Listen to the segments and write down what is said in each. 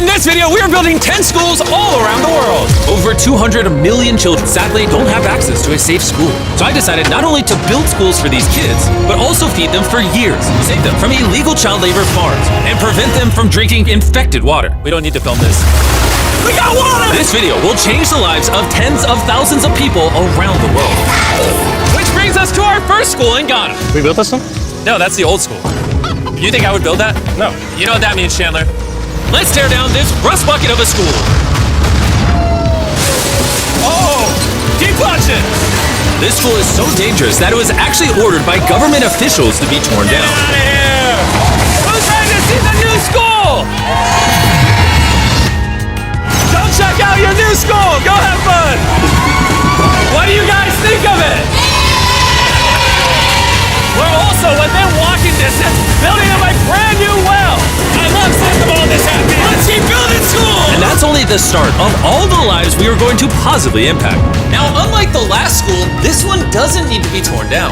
In this video, we are building 10 schools all around the world. Over 200 million children sadly don't have access to a safe school. So I decided not only to build schools for these kids, but also feed them for years, save them from illegal child labor farms, and prevent them from drinking infected water. We don't need to film this. We got water! This video will change the lives of tens of thousands of people around the world. Which brings us to our first school in Ghana. We built this one? No, that's the old school. You think I would build that? No. You know what that means, Chandler? Let's tear down this rust bucket of a school. Oh, keep watching. This school is so dangerous that it was actually ordered by government officials to be torn down. Get out of here! Who's ready to see the new school? Go check out your new school. Go have fun. What do you guys think of it? We're also within walking distance building up a brand new well. I love seeing them all this happy. Let's keep building school! And that's only the start of all the lives we are going to positively impact. Now, unlike the last school, this one doesn't need to be torn down.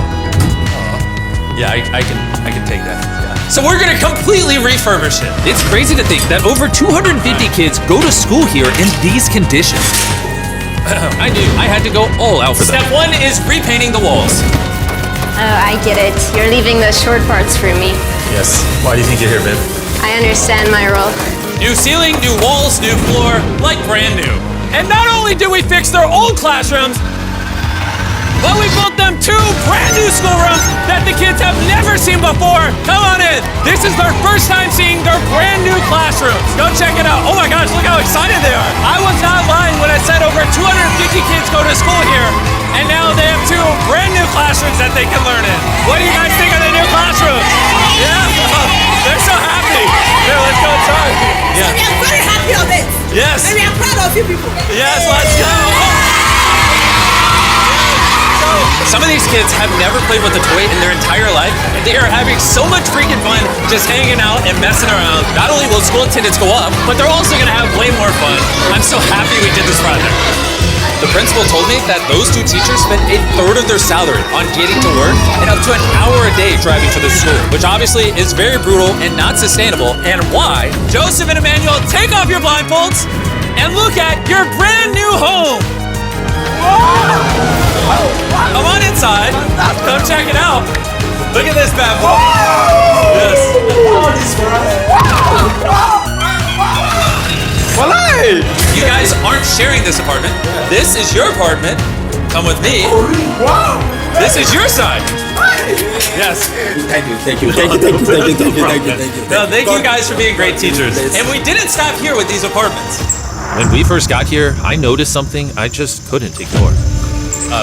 Yeah, I can take that. Yeah. So we're gonna completely refurbish it. It's crazy to think that over 250 kids go to school here in these conditions. I knew I had to go all out for them. Step 1 is repainting the walls. Oh, I get it. You're leaving the short parts for me. Yes. Why do you think you're here, babe? I understand my role. New ceiling, new walls, new floor, like brand new. And not only did we fix their old classrooms, but we built them 2 brand new schoolrooms that the kids have never seen before. Come on in. This is their first time seeing their brand new classrooms. Go check it out. Oh my gosh, look how excited they are. I was not lying when I said over 250 kids go to school here. And now they have 2 brand new classrooms that they can learn in. What do you guys think of the new classrooms? Yeah, they're so happy. Here, let's go inside. Yeah. We are very happy of it. Yes. And we are proud of you people. Yes, let's go. Some of these kids have never played with a toy in their entire life, and they are having so much freaking fun just hanging out and messing around. Not only will school attendance go up, but they're also gonna have way more fun. I'm so happy we did this project. The principal told me that those 2 teachers spent 1/3 of their salary on getting to work and up to an hour a day driving to the school, which obviously is very brutal and not sustainable, and why. Joseph and Emmanuel, take off your blindfolds and look at your brand new home. Come on inside. Come check it out. Look at this bad boy. Yes. You guys aren't sharing this apartment. This is your apartment. Come with me. This is your side. Yes. Thank you. Thank you guys for being great teachers. And we didn't stop here with these apartments. When we first got here, I noticed something I just couldn't ignore.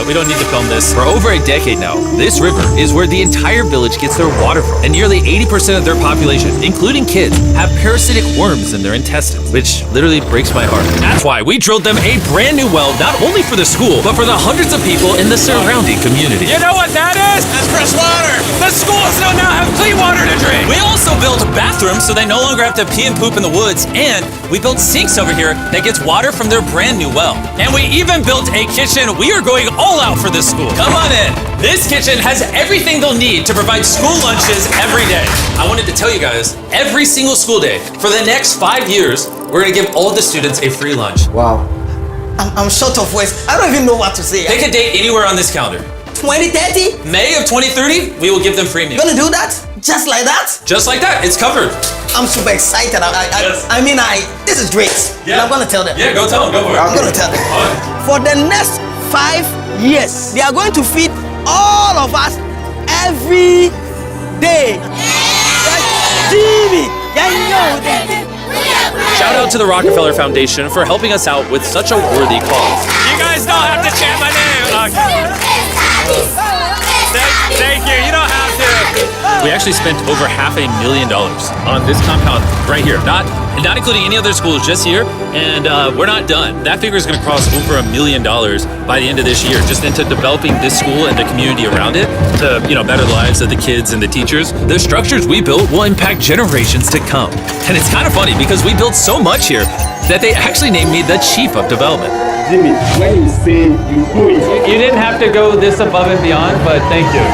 We don't need to film this. For over a decade now, this river is where the entire village gets their water from. And nearly 80% of their population, including kids, have parasitic worms in their intestines, which literally breaks my heart. That's why we drilled them a brand new well, not only for the school, but for the hundreds of people in the surrounding community. You know what that is? That's fresh water. The schools now have clean water to drink. We also built bathrooms so they no longer have to pee and poop in the woods. And we built sinks over here that gets water from their brand new well. And we even built a kitchen. We are going all out for this school. Come on in. This kitchen has everything they'll need to provide school lunches every day. I wanted to tell you guys, every single school day for the next 5 years, we're gonna give all the students a free lunch. Wow. I'm short of words. I don't even know what to say. Pick a date anywhere on this calendar. 2030? May of 2030, we will give them free meals. You're gonna do that? Just like that? Just like that, it's covered. I'm super excited. Yes. This is great. Yeah. And I'm gonna tell them. Yeah, go tell them, go for it. I'm gonna tell them. All right. For the next 5 years, they are going to feed all of us every day. TV. Shout out to the Rockefeller Foundation for helping us out with such a worthy cause. You guys don't have to chant my name. Thank you. You don't have to. We actually spent over $500,000 on this compound right here. Not including any other schools, just here. And we're not done. That figure is going to cross over $1 million by the end of this year, just into developing this school and the community around it to, better the lives of the kids and the teachers. The structures we built will impact generations to come. And it's kind of funny because we built so much here that they actually named me the Chief of Development. Jimmy, when you say you do it. You didn't have to go this above and beyond, but thank you.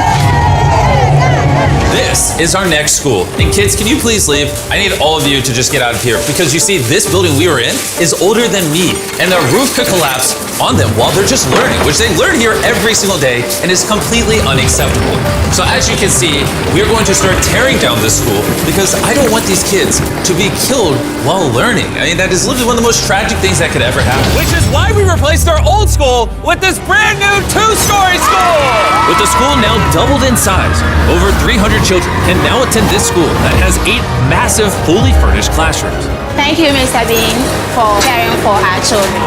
This is our next school. And kids, can you please leave? I need all of you to just get out of here because you see, this building we were in is older than me, and the roof could collapse on them while they're just learning, which they learn here every single day and is completely unacceptable. So as you can see, we're going to start tearing down this school because I don't want these kids to be killed while learning. I mean, that is literally one of the most tragic things that could ever happen. Which is why we replaced our old school with this brand new 2-story school! With the school now doubled in size, over 300 children can now attend this school that has 8 massive, fully furnished classrooms. Thank you, Mr. Bean, for caring for our children.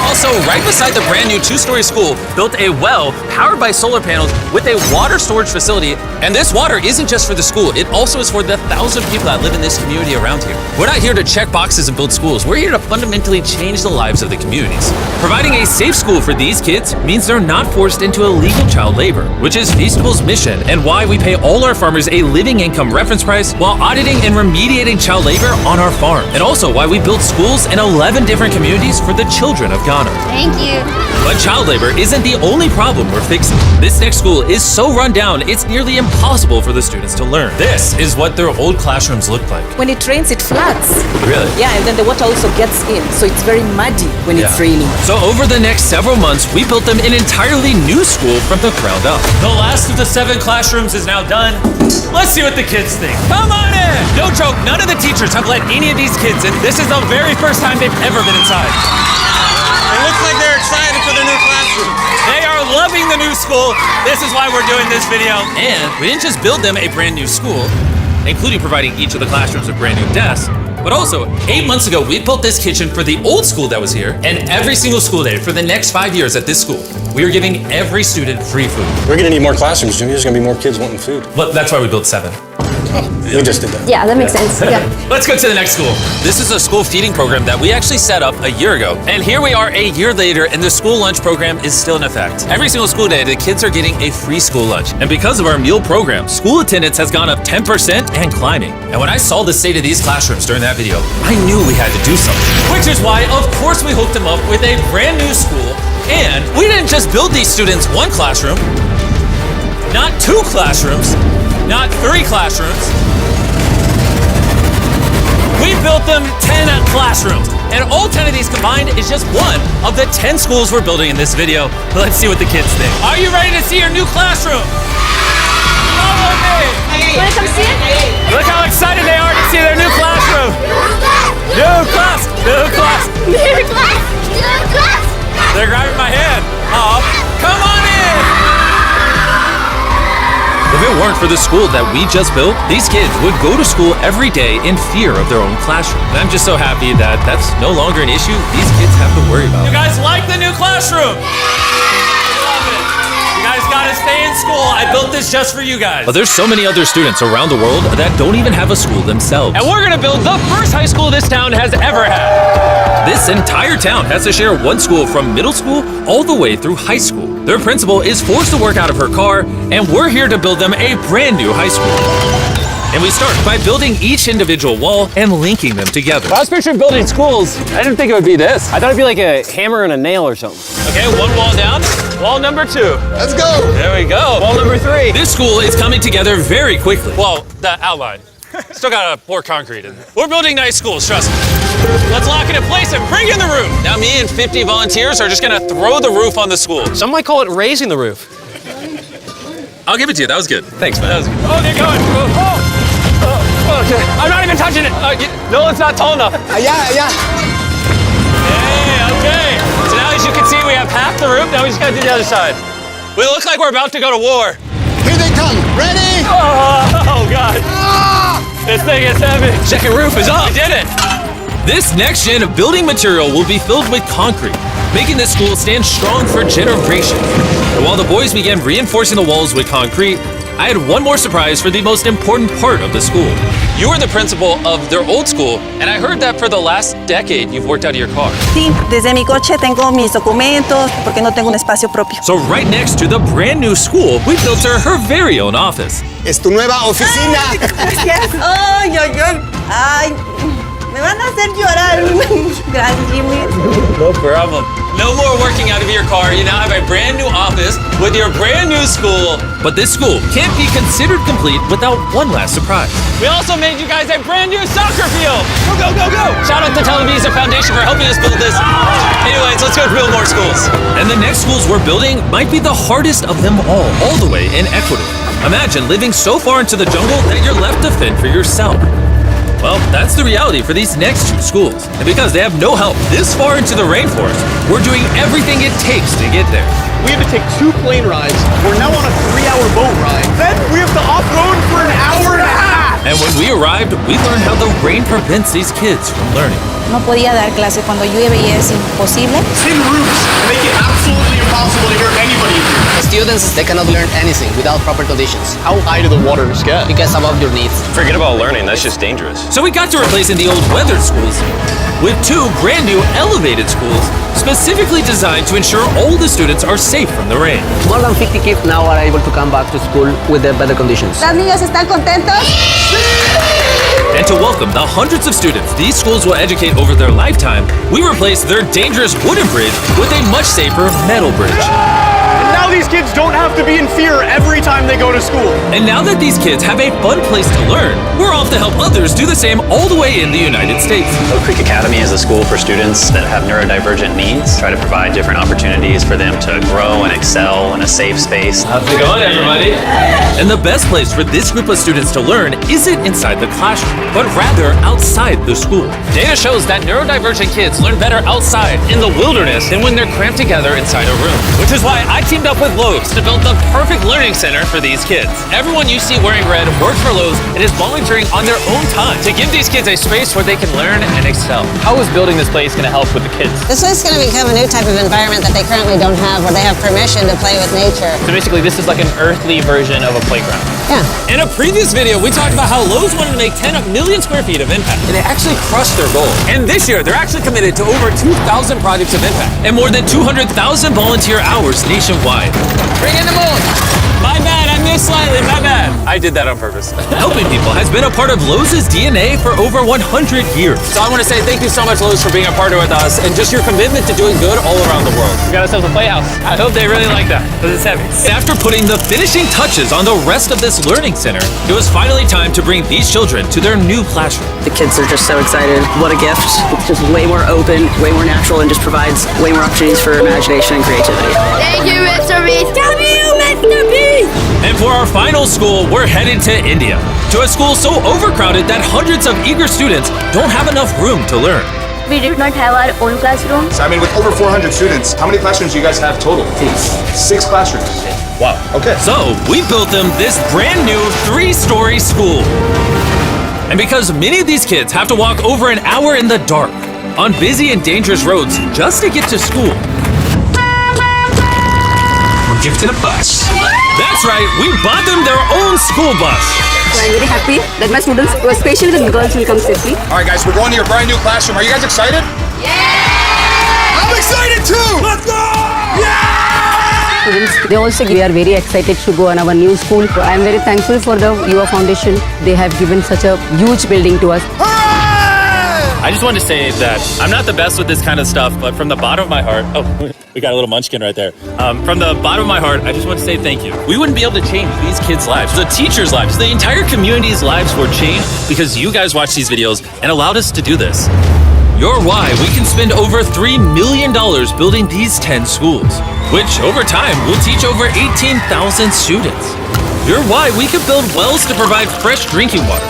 Also, right beside the brand new 2-story school, built a well powered by solar panels with a water storage facility. And this water isn't just for the school, it also is for the 1,000 people that live in this community around here. We're not here to check boxes and build schools. We're here to fundamentally change the lives of the communities. Providing a safe school for these kids means they're not forced into illegal child labor, which is Feastable's mission and why we pay all our farmers a living income reference price while auditing and remediating child labor on our farm. And also why we build schools in 11 different communities for the children of Ghana. Thank you. But child labor isn't the only problem we're fixing. This next school is so run down, it's nearly impossible for the students to learn. This is what their old classrooms look like. When it rains, it floods. Really? Yeah, and then the water also gets in, so it's very muddy when it's raining. So over the next several months, we built them an entirely new school from the ground up. The last of the 7 classrooms is now done. Let's see what the kids think. Come on in! No joke, none of the teachers have let any of these kids in. This is the very first time they've ever been inside. It looks like they're excited for their new classroom. They are loving the new school. This is why we're doing this video. And we didn't just build them a brand new school, including providing each of the classrooms a brand new desk, but also 8 months ago, we built this kitchen for the old school that was here, and every single school day for the next 5 years at this school, we are giving every student free food. We're gonna need more classrooms, Jimmy. There's gonna be more kids wanting food. But that's why we built 7. We just did that. Yeah, that makes sense. Yeah. Let's go to the next school. This is a school feeding program that we actually set up a year ago. And here we are a year later, and the school lunch program is still in effect. Every single school day, the kids are getting a free school lunch. And because of our meal program, school attendance has gone up 10% and climbing. And when I saw the state of these classrooms during that video, I knew we had to do something. Which is why, of course, we hooked them up with a brand new school. And we didn't just build these students 1 classroom, not 2 classrooms, not 3 classrooms. We built them 10 classrooms, and all 10 of these combined is just one of the 10 schools we're building in this video. Let's see what the kids think. Are you ready to see your new classroom? Follow me! Want to come see it? Look how excited they are to see their new classroom. New class! New class! New class! New class! They're grabbing my hand. Oh, come on in! If it weren't for the school that we just built, these kids would go to school every day in fear of their own classroom. And I'm just so happy that that's no longer an issue these kids have to worry about. You guys like the new classroom? Love it. You guys gotta stay in school. I built this just for you guys. But there's so many other students around the world that don't even have a school themselves. And we're gonna build the first high school this town has ever had. This entire town has to share one school from middle school all the way through high school. Their principal is forced to work out of her car, and we're here to build them a brand new high school. And we start by building each individual wall and linking them together. I was picturing building schools. I didn't think it would be this. I thought it'd be like a hammer and a nail or something. Okay, 1 wall down. Wall number 2. Let's go. There we go. Wall number 3. This school is coming together very quickly. Well, the outline. Still gotta pour concrete in. We're building nice schools, trust me. Let's lock it in place and bring in the roof. Now me and 50 volunteers are just gonna throw the roof on the school. Some might call it raising the roof. I'll give it to you, that was good. Thanks, man. That was good. Oh, they're going. Oh, okay. I'm not even touching it. No, it's not tall enough. Yeah. Hey, okay. So now as you can see, we have half the roof. Now we just gotta do the other side. We look like we're about to go to war. Here they come. Ready? Oh God. This thing is heavy. Second roof is up. We did it. This next gen of building material will be filled with concrete, making this school stand strong for generations. And while the boys began reinforcing the walls with concrete, I had one more surprise for the most important part of the school. You were the principal of their old school, and I heard that for the last decade you've worked out of your car. Sí, desde mi coche tengo mis documentos porque no tengo un espacio propio. So right next to the brand new school, we built her very own office. Es tu nueva oficina. Gracias. Ay, ay, ay. Ay, me van a hacer llorar. Gracias, Jimmy. No problem. No more working out of your car. You now have a brand new office with your brand new school But this school can't be considered complete without one last surprise. We also made you guys a brand new soccer field. Go, go, go, go. Shout out to Televisa Foundation for helping us build this. Anyways, let's go build more schools. And the next schools we're building might be the hardest of them all the way in Ecuador. Imagine living so far into the jungle that you're left to fend for yourself. Well, that's the reality for these next two schools. And because they have no help this far into the rainforest, we're doing everything it takes to get there. We had to take 2 plane rides. We're now on a 3-hour boat ride. Then we have to off-road for an hour and a half. And when we arrived, we learned how the rain prevents these kids from learning. No podía dar clase cuando llueve y es imposible. Tin roofs make it absolutely impossible to hear anybody here. Students, they cannot learn anything without proper conditions. How high do the waters get? It gets above your knees. Forget about learning. That's just dangerous. So we got to replacing the old weathered schools with 2 brand new elevated schools specifically designed to ensure all the students are safe from the rain. More than 50 kids now are able to come back to school with the better conditions. ¿Los niños están contentos? And to welcome the hundreds of students these schools will educate over their lifetime, we replaced their dangerous wooden bridge with a much safer metal bridge. Now these kids don't have to be in fear every time they go to school. And now that these kids have a fun place to learn, we're off to help others do the same all the way in the United States. Oak Creek Academy is a school for students that have neurodivergent needs. Try to provide different opportunities for them to grow and excel in a safe space. How's it going, everybody? And the best place for this group of students to learn isn't inside the classroom, but rather outside the school. Data shows that neurodivergent kids learn better outside in the wilderness than when they're cramped together inside a room. Which is why I teamed up with Lowe's to build the perfect learning center for these kids. Everyone you see wearing red works for Lowe's and is volunteering on their own time to give these kids a space where they can learn and excel. How is building this place going to help with the kids? This is going to become a new type of environment that they currently don't have, where they have permission to play with nature. So basically, this is like an earthly version of a playground. Yeah. In a previous video, we talked about how Lowe's wanted to make 10 million square feet of impact. And they actually crushed their goal. And this year, they're actually committed to over 2,000 projects of impact. And more than 200,000 volunteer hours nationwide. Bring in the moon! My bad, I missed slightly, my bad. I did that on purpose. Helping people has been a part of Lowe's DNA for over 100 years. So I want to say thank you so much, Lowe's, for being a partner with us and just your commitment to doing good all around the world. We got ourselves a playhouse. I hope they really like that, because it's heavy. And after putting the finishing touches on the rest of this learning center, it was finally time to bring these children to their new classroom. The kids are just so excited. What a gift. It's just way more open, way more natural, and just provides way more opportunities for imagination and creativity. Thank you, MrBeast. MrBeast. And for our final school, we're headed to India, to a school so overcrowded that hundreds of eager students don't have enough room to learn. We did not have our own classrooms. I mean, with over 400 students, how many classrooms do you guys have total? 6 classrooms. Wow. Okay. So we built them this brand new 3-story school. And because many of these kids have to walk over an hour in the dark on busy and dangerous roads just to get to school, We're gifted a bus. that's right, we bought them their own school bus. So I'm very happy that my students, especially the girls, will come safely. All right, guys, we're going to your brand new classroom. Are you guys excited? Yeah! I'm excited too! Let's go! Yeah! Students, they also we are very excited to go on our new school. I am very thankful for the UA Foundation. They have given such a huge building to us. I just wanted to say that I'm not the best with this kind of stuff, but from the bottom of my heart, oh, we got a little munchkin right there. From the bottom of my heart, I just want to say thank you. We wouldn't be able to change these kids' lives, the teachers' lives, the entire community's lives were changed because you guys watched these videos and allowed us to do this. You're why we can spend over $3 million building these 10 schools, which over time will teach over 18,000 students. You're why we can build wells to provide fresh drinking water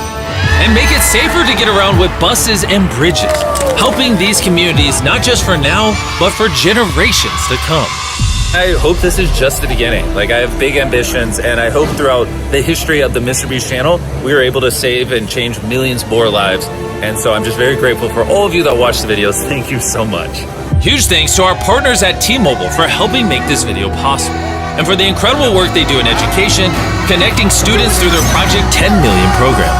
and make it safer to get around with buses and bridges, helping these communities not just for now, but for generations to come. I hope this is just the beginning. Like, I have big ambitions, and I hope throughout the history of the MrBeast channel, we are able to save and change millions more lives. And so I'm just very grateful for all of you that watch the videos. Thank you so much. Huge thanks to our partners at T-Mobile for helping make this video possible, and for the incredible work they do in education, connecting students through their Project 10 Million program.